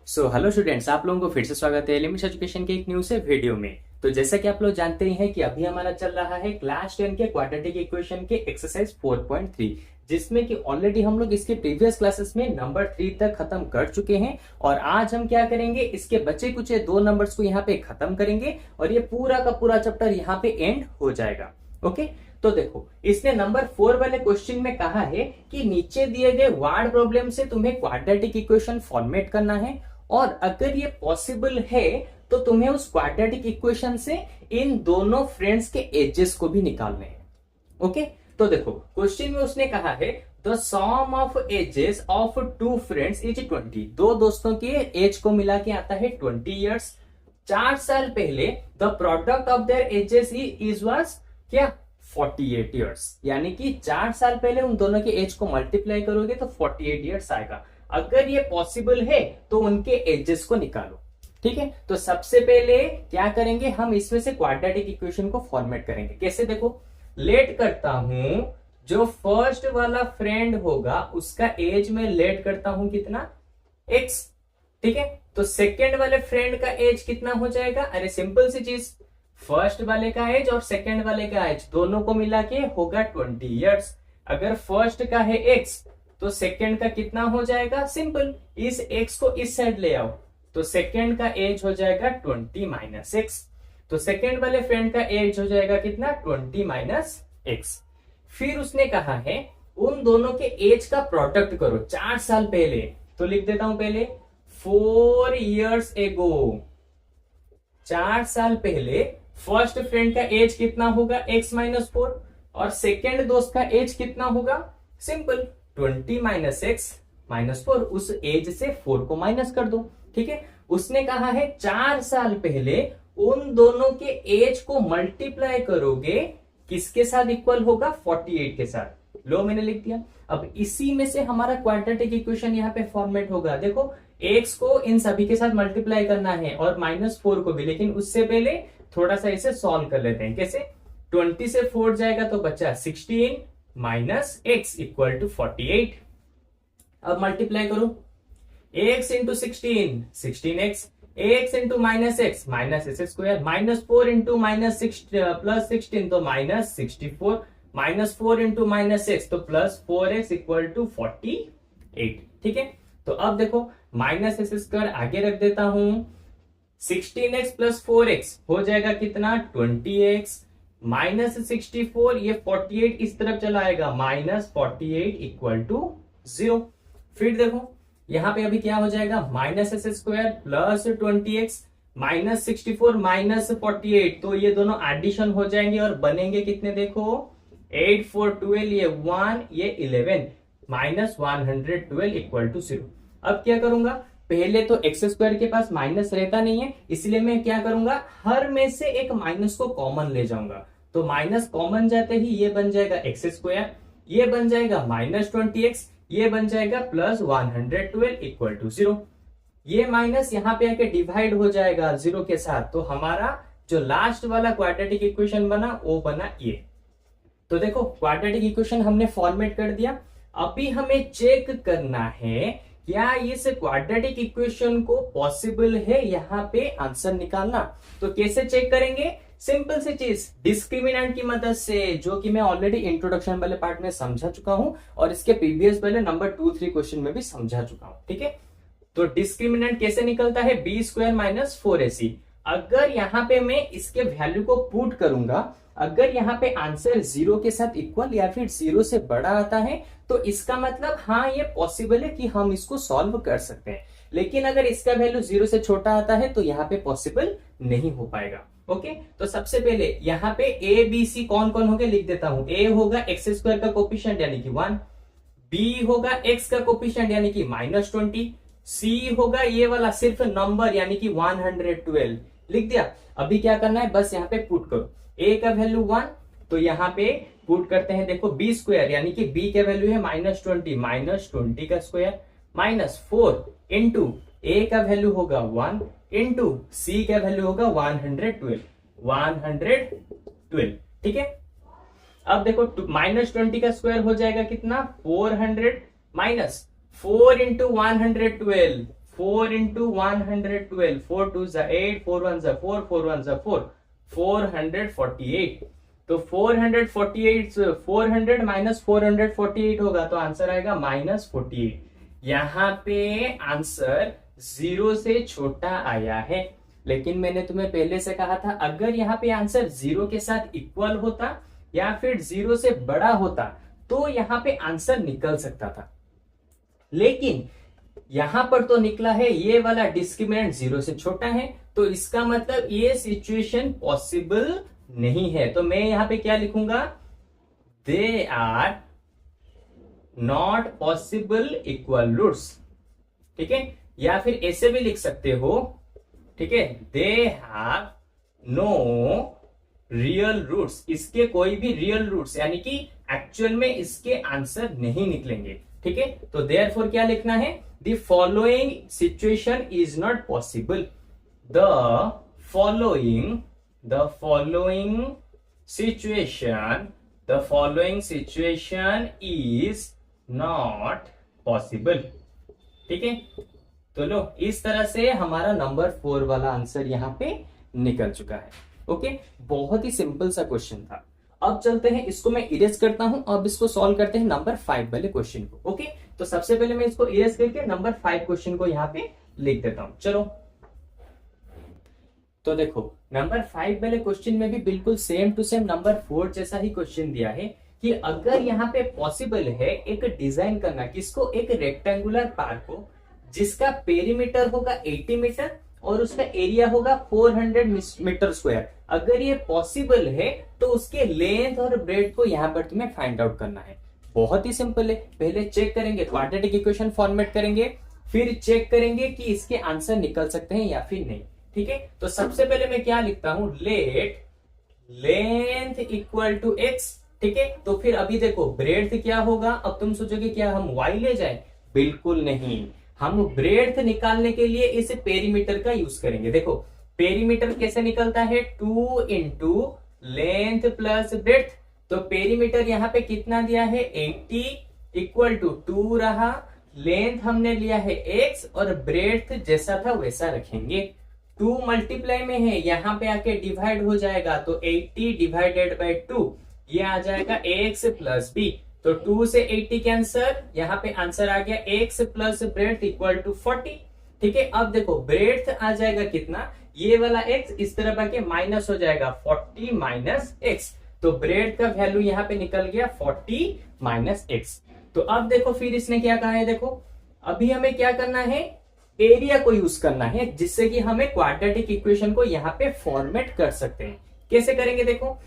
Hello students, आप लोगों को फिर से स्वागत है एलिमेंट्स एजुकेशन के एक न्यू से वीडियो में। तो जैसा कि आप लोग जानते ही हैं कि अभी हमारा चल रहा है क्लास 10 के क्वाड्रेटिक इक्वेशन के एक्सरसाइज 4.3, जिसमें कि ऑलरेडी हम लोग इसके प्रीवियस क्लासेस में नंबर 3 तक खत्म कर चुके हैं। और आज हम क्या करेंगे, इसके बचे कुछ दो नंबर्स को यहाँ पे खत्म करेंगे और ये पूरा का पूरा चैप्टर यहाँ पे एंड हो जाएगा। ओके, तो देखो इसने नंबर 4 वाले क्वेश्चन में कहा है कि नीचे दिए गए वर्ड प्रॉब्लम से तुम्हें क्वाड्रेटिक इक्वेशन फॉर्मेट करना है, और अगर ये पॉसिबल है तो तुम्हें उस क्वाड्रेटिक इक्वेशन से इन दोनों फ्रेंड्स के एजेस को भी निकालने हैं। ओके, तो देखो क्वेश्चन में उसने कहा है the sum of ages of two friends is 20। दो दोस्तों के एज को मिला के आता है 20 ईयर्स। 4 साल पहले the product of their edges is was क्या 48 ईयर्स, यानी कि 4 साल पहले उन दोनों के एज को मल्टीप्लाई करोगे तो 48 ईयर्स आएगा। अगर ये पॉसिबल है तो उनके एजेस को निकालो। ठीक है, तो सबसे पहले क्या करेंगे, हम इसमें से क्वाड्रेटिक इक्वेशन को फॉर्मेट करेंगे। कैसे, देखो लेट करता हूं, जो फर्स्ट वाला फ्रेंड होगा उसका एज में लेट करता हूं कितना, x। ठीक है, तो सेकेंड वाले फ्रेंड का एज कितना हो जाएगा, अरे सिंपल सी चीज, फर्स्ट वाले का एज और सेकेंड वाले का एज दोनों को मिला के होगा 20 ईयर्स। अगर फर्स्ट का है x तो सेकेंड का कितना हो जाएगा, सिंपल, इस x को इस साइड ले आओ तो सेकेंड का एज हो जाएगा 20 माइनस एक्स। तो सेकेंड वाले फ्रेंड का एज हो जाएगा कितना, 20 माइनस एक्स। फिर उसने कहा है उन दोनों के एज का प्रोडक्ट करो 4 साल पहले, तो लिख देता हूं पहले 4 इयर्स एगो। 4 साल पहले फर्स्ट फ्रेंड का एज कितना होगा, x माइनस 4, और सेकेंड दोस्त का एज कितना होगा, सिंपल 20 माइनस एक्स माइनस 4, उस एज से 4 को माइनस कर दो। ठीक है, उसने कहा है 4 साल पहले उन दोनों के एज को मल्टीप्लाई करोगे, किसके साथ इक्वल होगा, 48 के साथ। लो मैंने लिख दिया। अब इसी में से हमारा क्वाड्रेटिक इक्वेशन यहाँ पे फॉर्मेट होगा। देखो एक्स को इन सभी के साथ मल्टीप्लाई करना है और -4 को भी, लेकिन उससे पहले थोड़ा सा इसे सॉल्व कर लेते हैं। कैसे, 20 से 4 जाएगा तो बचा 16 माइनस एक्स इक्वल टू 48। अब मल्टीप्लाई करो, x into 16 16x, x into minus x square, -4 into plus 16 तो -64, -4 इंटू माइनस एक्स तो प्लस 4x इक्वल टू 48। ठीक है, तो अब देखो माइनस स्क्वायर आगे रख देता हूं, 16x प्लस 4x हो जाएगा कितना, 20x, -64, ये 48 इस तरफ चला आएगा, -48 इक्वल टू 0। फिर देखो यहां पे अभी क्या हो जाएगा, -s² प्लस 20x -64 -48, तो ये दोनों एडिशन हो जाएंगे और बनेंगे कितने, देखो 8 4 12, ये 1 ये 11, -112 इक्वल टू 0। अब क्या करूंगा, पहले तो x² के पास माइनस रहता नहीं है, इसलिए मैं क्या करूंगा, हर में से एक माइनस को कॉमन ले जाऊंगा। तो माइनस कॉमन जाते ही ये बन जाएगा x², ये बन जाएगा -20x, ये बन जाएगा +112 इक्वल टू 0। ये माइनस यहाँ पे आके डिवाइड हो जाएगा 0 के साथ, तो हमारा जो लास्ट वाला क्वाड्रेटिक इक्वेशन बना वो बना ये। तो देखो क्वाड्रेटिक इक्वेशन हमने फॉर्मेट कर दिया। अभी हमें चेक करना है क्या इस क्वाड्रेटिक इक्वेशन को पॉसिबल है यहाँ पे आंसर निकालना। तो कैसे चेक करेंगे, सिंपल सी चीज, डिस्क्रिमिनेंट की मदद से, जो कि मैं ऑलरेडी इंट्रोडक्शन वाले पार्ट में समझा चुका हूं और इसके प्रीवियस वाले नंबर 2 3 क्वेश्चन में भी समझा चुका हूं। ठीक है, तो डिस्क्रिमिनेंट कैसे निकलता है, b² माइनस 4ac। अगर यहाँ पे मैं इसके वैल्यू को पुट करूंगा, अगर यहाँ पे आंसर 0 के साथ इक्वल या फिर 0 से बड़ा आता है तो इसका मतलब हाँ ये पॉसिबल है कि हम इसको सॉल्व कर सकते हैं। लेकिन अगर इसका वैल्यू 0 से छोटा आता है तो यहाँ पे पॉसिबल नहीं हो पाएगा। ओके, तो सबसे पहले यहाँ पे ए बी सी कौन कौन हो गए लिख देता हूं। ए होगा x² का कोफिशिएंट यानी कि 1, बी होगा x का कोफिशिएंट यानी कि -20, सी होगा ये वाला सिर्फ नंबर यानी कि 112 लिख दिया। अभी क्या करना है, बस यहाँ पे पुट करो, a का वैल्यू 1 तो यहाँ पे पुट करते हैं, देखो b² यानी कि b का वैल्यू है -20 का स्क्वायर -4 इंटू a का वैल्यू होगा 1 इंटू सी का वैल्यू होगा 112। ठीक है, अब देखो -20 का स्क्वायर हो जाएगा कितना, 400 माइनस 4 इंटू 112, 4 इंटू 112, 4 2 जा 8, 4 1 जा 4, 4 1 जा 4, 448। तो 448, 400 माइनस 448 होगा, तो आंसर आएगा -48। यहाँ पे आंसर 0 से छोटा आया है, लेकिन मैंने तुम्हें पहले से कहा था अगर यहाँ पे आंसर 0 के साथ इक्वल होता या फिर 0 से बड़ा होता तो यहाँ पे आंसर निकल सकता था, लेकिन यहां पर तो निकला है ये वाला डिस्क्रिमिनेंट 0 से छोटा है, तो इसका मतलब ये सिचुएशन पॉसिबल नहीं है। तो मैं यहां पे क्या लिखूंगा, they are not possible equal roots, ठीक है, या फिर ऐसे भी लिख सकते हो, ठीक है, they have no real roots, इसके कोई भी रियल रूट्स यानी कि एक्चुअल में इसके आंसर नहीं निकलेंगे, ठीक है। तो देयरफॉर क्या लिखना है, the following situation is not possible, the following situation is not possible, ठीक है। तो लो, इस तरह से हमारा नंबर 4 वाला आंसर यहाँ पे निकल चुका है। ओके, बहुत ही सिंपल सा क्वेश्चन था। अब चलते हैं, इसको मैं इरेज करता हूं, अब इसको सॉल्व करते हैं नंबर 5 वाले क्वेश्चन को। ओके, तो सबसे पहले मैं इसको इरेज करके नंबर 5 क्वेश्चन को यहाँ पे लिख देता हूं। चलो, तो देखो नंबर 5 वाले क्वेश्चन में भी बिल्कुल सेम टू सेम नंबर 4 जैसा ही क्वेश्चन दिया है कि अगर यहाँ पे पॉसिबल है एक डिजाइन करना, किसको, एक रेक्टेंगुलर पार्क को जिसका पेरीमीटर होगा 80 मीटर और उसका एरिया होगा 400 मीटर स्क्वायर, अगर ये पॉसिबल है तो उसके लेंथ और ब्रेड को यहाँ पर तुम्हें फाइंड आउट करना है। बहुत ही सिंपल है, पहले चेक करेंगे, क्वाड्रेटिक इक्वेशन फॉर्मेट करेंगे, फिर चेक करेंगे कि इसके आंसर निकल सकते हैं या फिर नहीं, ठीक है। तो सबसे पहले मैं क्या लिखता हूं, let length equal to X, ठीक है। तो फिर अभी देखो ब्रेड्थ क्या होगा, अब तुम सोचोगे क्या हम y ले जाए, बिल्कुल नहीं, हम ब्रेड्थ निकालने के लिए इस पेरीमीटर का यूज करेंगे। देखो पेरीमीटर कैसे निकलता है, 2 इंटू लेंथ प्लस ब्रेड्थ, तो पेरीमीटर यहाँ पे कितना दिया है 80 इक्वल टू 2 रहा, लेंथ हमने लिया है x और ब्रेड्थ जैसा था वैसा रखेंगे, 2 मल्टीप्लाई में है, यहाँ पे आके डिवाइड हो जाएगा, तो 80 डिवाइडेड बाई 2 ये आ जाएगा x प्लस b, तो 2 से 80 कैंसर, यहाँ पे आंसर आ गया x plus breadth equal to 40, ठीक है। अब देखो ब्रेड्थ आ जाएगा कितना, ये वाला x इस तरफ आके माइनस हो जाएगा 40 माइनस x, तो ब्रेड्थ का वैल्यू यहाँ पे निकल गया 40 माइनस x। तो अब देखो फिर इसने क्या कहा है, देखो अभी हमें क्या करना है, एरिया को यूज करना है जिससे कि हमें क्वाड्रेटिक इक्वेशन को यहाँ पे फॉर्मेट कर सकते हैं। कैसे करेंगे, देखो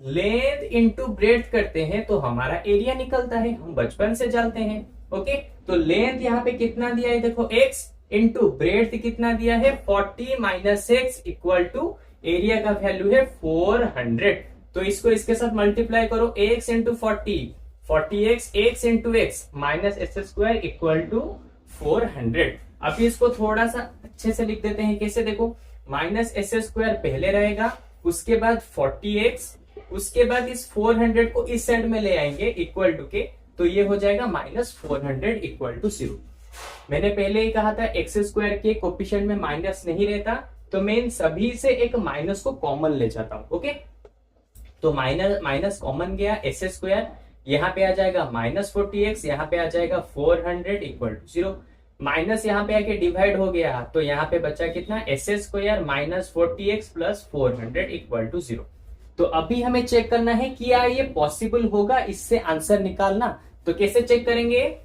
लेंथ इंटू ब्रेड्थ करते हैं तो हमारा एरिया निकलता है, हम बचपन से जानते हैं। ओके, तो लेंथ यहाँ पे कितना दिया है, देखो x इंटू ब्रेड्थ कितना दिया है 40 minus x equal to area का वैल्यू है 400, तो इसको इसके साथ मल्टीप्लाई करो, x into 40x, x into x minus x square equal to 400। अभी इसको थोड़ा सा अच्छे से लिख देते हैं, कैसे, देखो माइनस एस स्क्वायर पहले रहेगा, उसके बाद 40x, उसके बाद इस 400 को इस साइड में ले आएंगे इक्वल टू के, तो ये हो जाएगा -400 इक्वल टू 0। मैंने पहले ही कहा था एक्स स्क्वायर के कोफिशिएंट में माइनस नहीं रहता, तो मैं इन सभी से एक माइनस को कॉमन ले जाता हूं। ओके, तो माइनस कॉमन गया, एस स्क्वायर यहाँ पे आ जाएगा -40x, यहाँ पे आ जाएगा 400 इक्वल टू 0, माइनस यहाँ पे आके डिवाइड हो गया, तो यहाँ पे बचा कितना, s square minus 40x plus 400 equal to 0। तो अभी हमें चेक करना है कि क्या ये पॉसिबल होगा इससे आंसर निकालना, तो कैसे चेक करेंगे,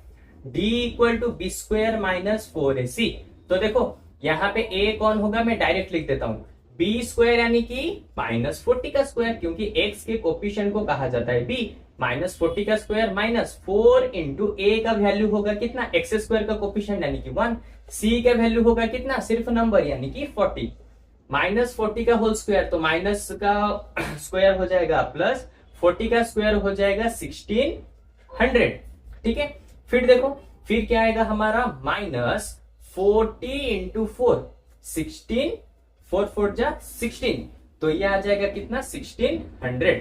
d equal to b square minus 4ac, तो देखो यहाँ पे a कौन होगा, मैं डायरेक्ट लिख देता हूँ, b स्क्वायर यानी कि -40 का स्क्वायर, क्योंकि x के कोफिशिएंट को कहा जाता है b, -40 का स्क्वायर माइनस 4 इंटू a का वैल्यू होगा कितना, x स्क्वायर का कोफिशिएंट यानी कि 1, c का वैल्यू होगा कितना, सिर्फ नंबर यानी कि 40, -40 का होल स्क्वायर, तो माइनस का स्क्वायर हो जाएगा प्लस 40 का स्क्वायर हो जाएगा 1600, ठीक है। फिर देखो फिर क्या आएगा हमारा, -40 इंटू 4, 16, 4 4 जा 16, तो ये आ जाएगा कितना 1600,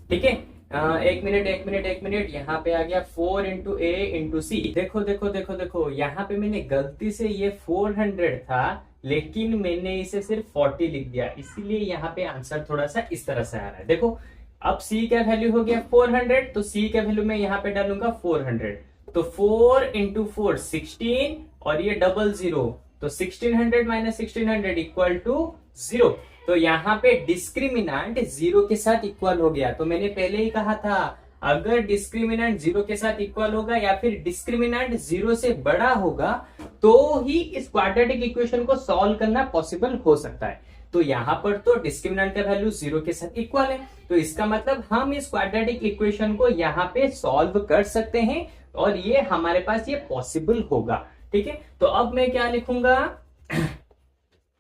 ठीक है। एक मिनट, यहाँ पे आ गया 4 इंटू ए इंटू सी। देखो देखो देखो देखो, यहाँ पे मैंने गलती से ये 400 था, लेकिन मैंने इसे सिर्फ 40 लिख दिया, इसीलिए यहाँ पे आंसर थोड़ा सा इस तरह से आ रहा है। देखो अब c का वैल्यू हो गया 400, तो c का वैल्यू मैं यहाँ पे डालूंगा 400, तो 4 इंटू 4 16, और ये डबल 0, तो 1600 माइनस 1600 इक्वल टू 0। तो यहाँ पे डिस्क्रिमिनेंट 0 के साथ इक्वल हो गया। तो मैंने पहले ही कहा था, अगर डिस्क्रिमिनेंट 0 के साथ इक्वल होगा या फिर डिस्क्रिमिनेंट 0 से बड़ा होगा तो ही इस क्वाड्रेटिक इक्वेशन को सॉल्व करना पॉसिबल हो सकता है। तो यहाँ पर तो डिस्क्रिमिनेंट का वैल्यू 0 के साथ इक्वल है, तो इसका मतलब हम इस क्वाड्रेटिक इक्वेशन को यहाँ पे सॉल्व कर सकते हैं, और ये हमारे पास ये पॉसिबल होगा। ठीक है, तो अब मैं क्या लिखूंगा,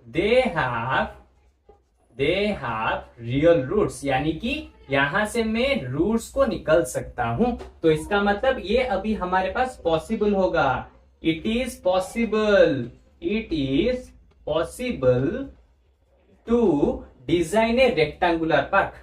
दे हैव रियल रूट्स, यानी कि यहां से मैं रूट्स को निकल सकता हूं। तो इसका मतलब ये अभी हमारे पास पॉसिबल होगा। It is possible to design a rectangular park,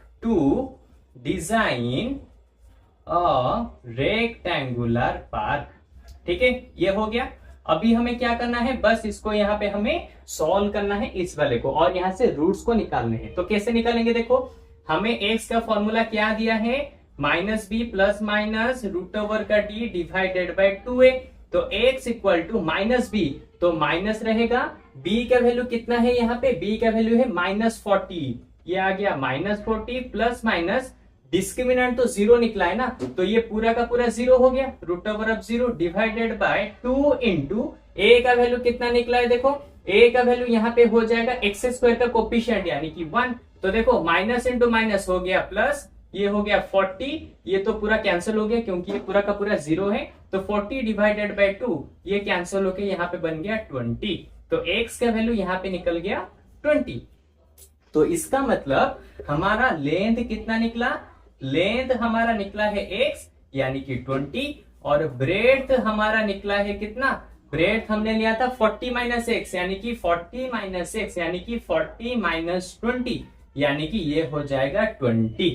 ठीक है, ये हो गया। अभी हमें क्या करना है, बस इसको यहाँ पे हमें सॉल्व करना है इस वाले को, और यहाँ से रूट्स को निकालने हैं। तो कैसे निकालेंगे, देखो हमें x का फॉर्मूला क्या दिया है, minus b plus minus root over का डी डिवाइडेड बाय 2a। तो x equal to minus b, तो माइनस रहेगा, b का वैल्यू कितना है, यहाँ पे b का वैल्यू है -40, ये आ गया -40 प्लस माइनस डिस्क्रिमिनेंट तो 0 निकला है ना, तो ये पूरा का पूरा 0 हो गया, root over of 0 divided by 2 into a का वैल्यू कितना निकला है, देखो ए का वैल्यू यहाँ पे हो जाएगा एक्स स्क्वायर का कोफिशिएंट यानी कि 1। तो देखो माइनस इंटू माइनस हो गया प्लस, ये हो गया 40, ये तो पूरा कैंसिल हो गया क्योंकि ये पूरा का पूरा 0 है, तो 40 डिवाइडेड बाय 2 ये कैंसिल होके यहाँ पे बन गया 20। तो एक्स का वैल्यू यहाँ पे निकल गया 20। तो इसका मतलब हमारा लेंथ कितना निकला, लेंथ हमारा निकला है x यानी कि 20, और ब्रेड्थ हमारा निकला है कितना, ब्रेड्थ हमने लिया था 40 माइनस एक्स यानी कि 40 माइनस एक्स यानी कि 40 माइनस 20 यानी कि ये हो जाएगा 20।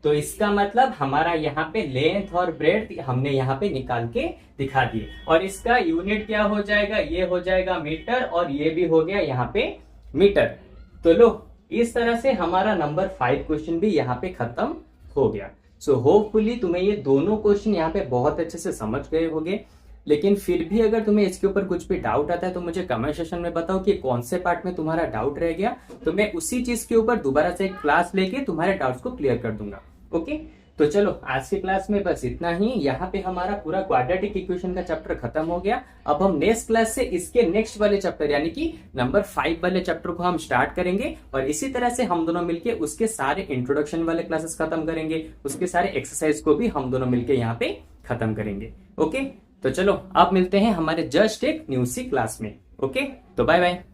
तो इसका मतलब हमारा यहाँ पे लेंथ और ब्रेड्थ हमने यहाँ पे निकाल के दिखा दिए, और इसका यूनिट क्या हो जाएगा, ये हो जाएगा मीटर, और ये भी हो गया यहाँ पे मीटर। तो लो इस तरह से हमारा नंबर 5 क्वेश्चन भी यहाँ पे खत्म हो गया। सो होपफुली तुम्हें ये दोनों क्वेश्चन यहाँ पे बहुत अच्छे से समझ गए होंगे, लेकिन फिर भी अगर तुम्हें इसके ऊपर कुछ भी डाउट आता है तो मुझे कमेंट सेक्शन में बताओ कि कौन से पार्ट में तुम्हारा डाउट रह गया, तो मैं उसी चीज के ऊपर दोबारा से एक क्लास लेके तुम्हारे डाउट्स को क्लियर कर दूंगा। ओके, तो चलो आज की क्लास में बस इतना ही। यहाँ पे हमारा पूरा क्वाड्रेटिक इक्वेशन का चैप्टर खत्म हो गया। अब हम नेक्स्ट क्लास से इसके नेक्स्ट वाले चैप्टर यानी कि नंबर 5 वाले चैप्टर को हम स्टार्ट करेंगे, और इसी तरह से हम दोनों मिलके उसके सारे इंट्रोडक्शन वाले क्लासेस खत्म करेंगे, उसके सारे एक्सरसाइज को भी हम दोनों मिलके यहाँ पे खत्म करेंगे। ओके, तो चलो अब मिलते हैं हमारे जस्ट एक न्यू सी क्लास में। ओके, तो बाय बाय।